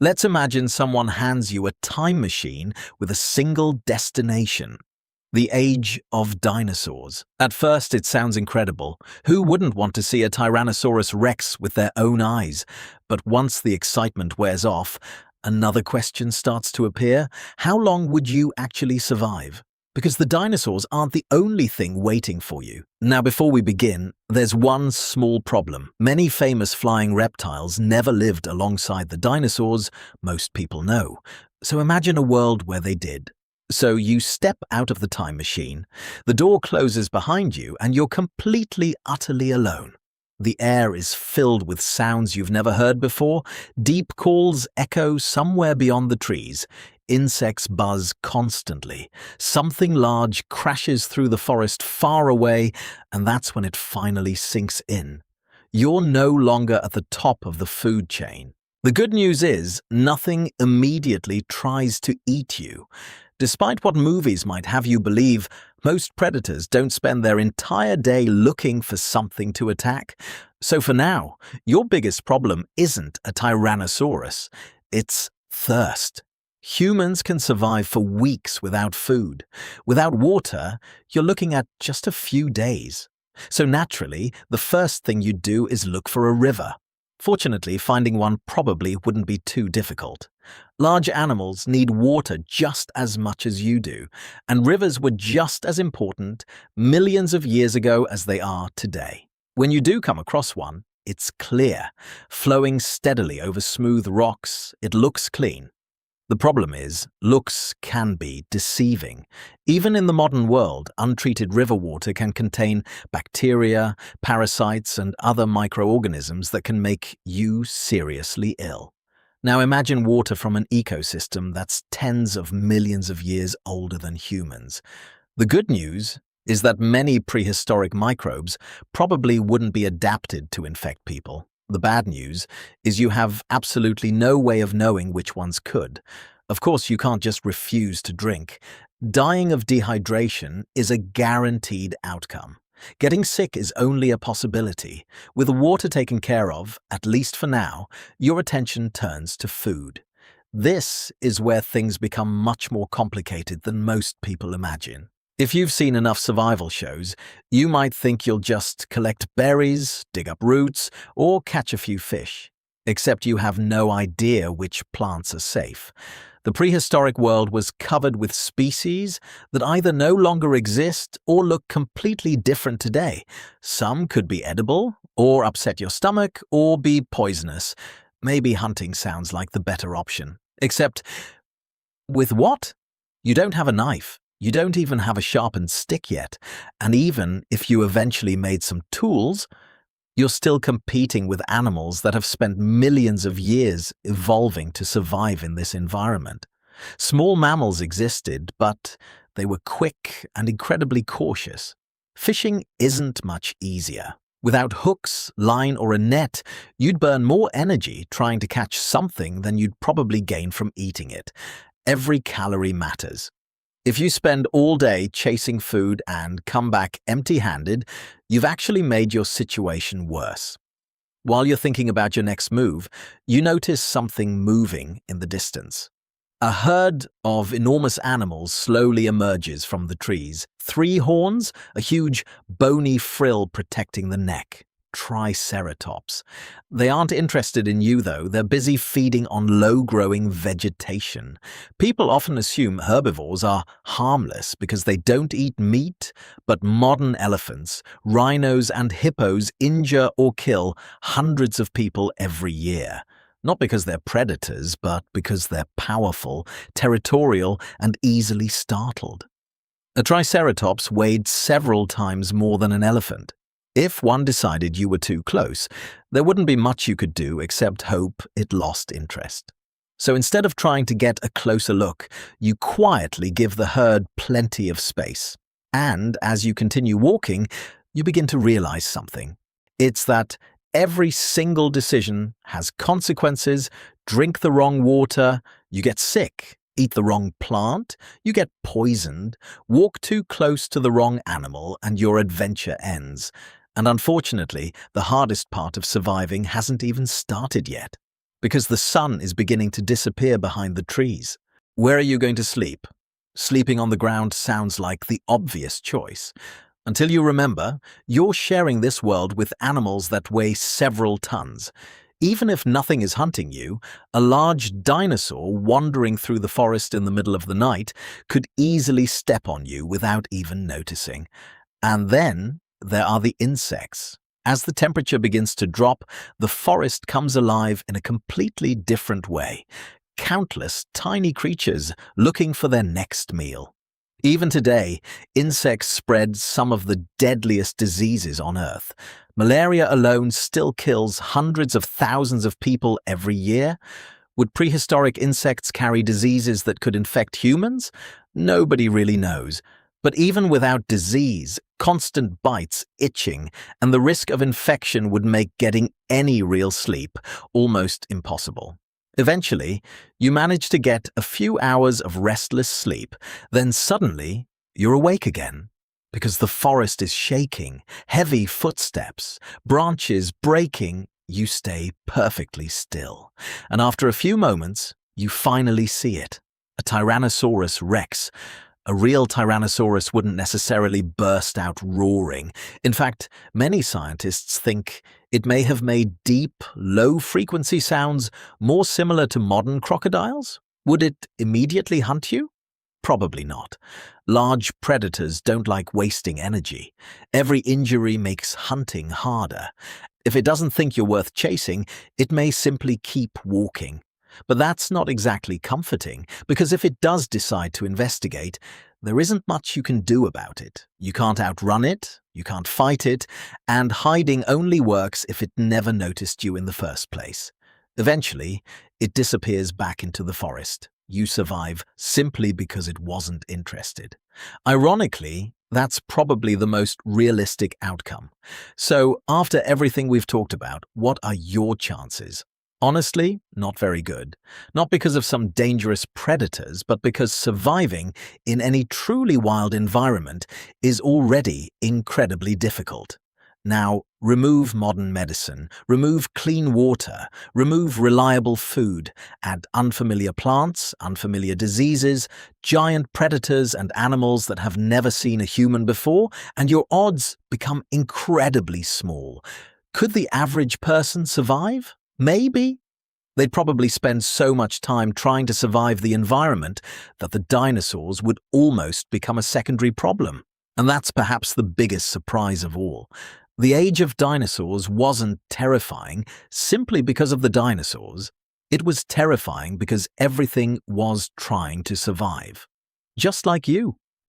Let's imagine someone hands you a time machine with a single destination: the age of dinosaurs. At first, it sounds incredible. Who wouldn't want to see a Tyrannosaurus Rex with their own eyes? But once the excitement wears off, another question starts to appear. How long would you actually survive? Because the dinosaurs aren't the only thing waiting for you. Now, before we begin, there's one small problem. Many famous flying reptiles never lived alongside the dinosaurs, most people know. So imagine a world where they did. So you step out of the time machine, the door closes behind you, and you're completely, utterly alone. The air is filled with sounds you've never heard before. Deep calls echo somewhere beyond the trees. Insects buzz constantly. Something large crashes through the forest far away, and that's when it finally sinks in. You're no longer at the top of the food chain. The good news is, nothing immediately tries to eat you. Despite what movies might have you believe, most predators don't spend their entire day looking for something to attack. So for now, your biggest problem isn't a Tyrannosaurus, it's thirst. Humans can survive for weeks without food. Without water, you're looking at just a few days. So naturally, the first thing you do is look for a river. Fortunately, finding one probably wouldn't be too difficult. Large animals need water just as much as you do, and rivers were just as important millions of years ago as they are today. When you do come across one, it's clear, flowing steadily over smooth rocks. It looks clean. The problem is, looks can be deceiving. Even in the modern world, untreated river water can contain bacteria, parasites, and other microorganisms that can make you seriously ill. Now imagine water from an ecosystem that's tens of millions of years older than humans. The good news is that many prehistoric microbes probably wouldn't be adapted to infect people. The bad news is you have absolutely no way of knowing which ones could. Of course, you can't just refuse to drink. Dying of dehydration is a guaranteed outcome. Getting sick is only a possibility. With water taken care of, at least for now, your attention turns to food. This is where things become much more complicated than most people imagine. If you've seen enough survival shows, you might think you'll just collect berries, dig up roots, or catch a few fish. Except you have no idea which plants are safe. The prehistoric world was covered with species that either no longer exist or look completely different today. Some could be edible, or upset your stomach, or be poisonous. Maybe hunting sounds like the better option. Except, with what? You don't have a knife. You don't even have a sharpened stick yet, and even if you eventually made some tools, you're still competing with animals that have spent millions of years evolving to survive in this environment. Small mammals existed, but they were quick and incredibly cautious. Fishing isn't much easier. Without hooks, line, or a net, you'd burn more energy trying to catch something than you'd probably gain from eating it. Every calorie matters. If you spend all day chasing food and come back empty-handed, you've actually made your situation worse. While you're thinking about your next move, you notice something moving in the distance. A herd of enormous animals slowly emerges from the trees. 3 horns, a huge bony frill protecting the neck. Triceratops. They aren't interested in you, though. They're busy feeding on low-growing vegetation. People often assume herbivores are harmless because they don't eat meat, but modern elephants, rhinos, and hippos injure or kill hundreds of people every year. Not because they're predators, but because they're powerful, territorial, and easily startled. A triceratops weighed several times more than an elephant. If one decided you were too close, there wouldn't be much you could do except hope it lost interest. So instead of trying to get a closer look, you quietly give the herd plenty of space. And as you continue walking, you begin to realize something. It's that every single decision has consequences. Drink the wrong water, you get sick. Eat the wrong plant, you get poisoned. Walk too close to the wrong animal, and your adventure ends. And unfortunately, the hardest part of surviving hasn't even started yet. Because the sun is beginning to disappear behind the trees. Where are you going to sleep? Sleeping on the ground sounds like the obvious choice. Until you remember, you're sharing this world with animals that weigh several tons. Even if nothing is hunting you, a large dinosaur wandering through the forest in the middle of the night could easily step on you without even noticing. And then there are the insects. As the temperature begins to drop, the forest comes alive in a completely different way. Countless tiny creatures looking for their next meal. Even today, insects spread some of the deadliest diseases on Earth. Malaria alone still kills hundreds of thousands of people every year. Would prehistoric insects carry diseases that could infect humans? Nobody really knows. But even without disease, constant bites, itching, and the risk of infection would make getting any real sleep almost impossible. Eventually, you manage to get a few hours of restless sleep, then suddenly you're awake again. Because the forest is shaking, heavy footsteps, branches breaking, you stay perfectly still. And after a few moments, you finally see it. A Tyrannosaurus Rex. A real Tyrannosaurus wouldn't necessarily burst out roaring. In fact, many scientists think it may have made deep, low-frequency sounds more similar to modern crocodiles. Would it immediately hunt you? Probably not. Large predators don't like wasting energy. Every injury makes hunting harder. If it doesn't think you're worth chasing, it may simply keep walking. But that's not exactly comforting, because if it does decide to investigate, there isn't much you can do about it. You can't outrun it, you can't fight it, and hiding only works if it never noticed you in the first place. Eventually, it disappears back into the forest. You survive simply because it wasn't interested. Ironically, that's probably the most realistic outcome. So, after everything we've talked about, what are your chances? Honestly, not very good. Not because of some dangerous predators, but because surviving in any truly wild environment is already incredibly difficult. Now, remove modern medicine, remove clean water, remove reliable food, add unfamiliar plants, unfamiliar diseases, giant predators and animals that have never seen a human before, and your odds become incredibly small. Could the average person survive? Maybe. They'd probably spend so much time trying to survive the environment that the dinosaurs would almost become a secondary problem. And that's perhaps the biggest surprise of all. The age of dinosaurs wasn't terrifying simply because of the dinosaurs. It was terrifying because everything was trying to survive. Just like you.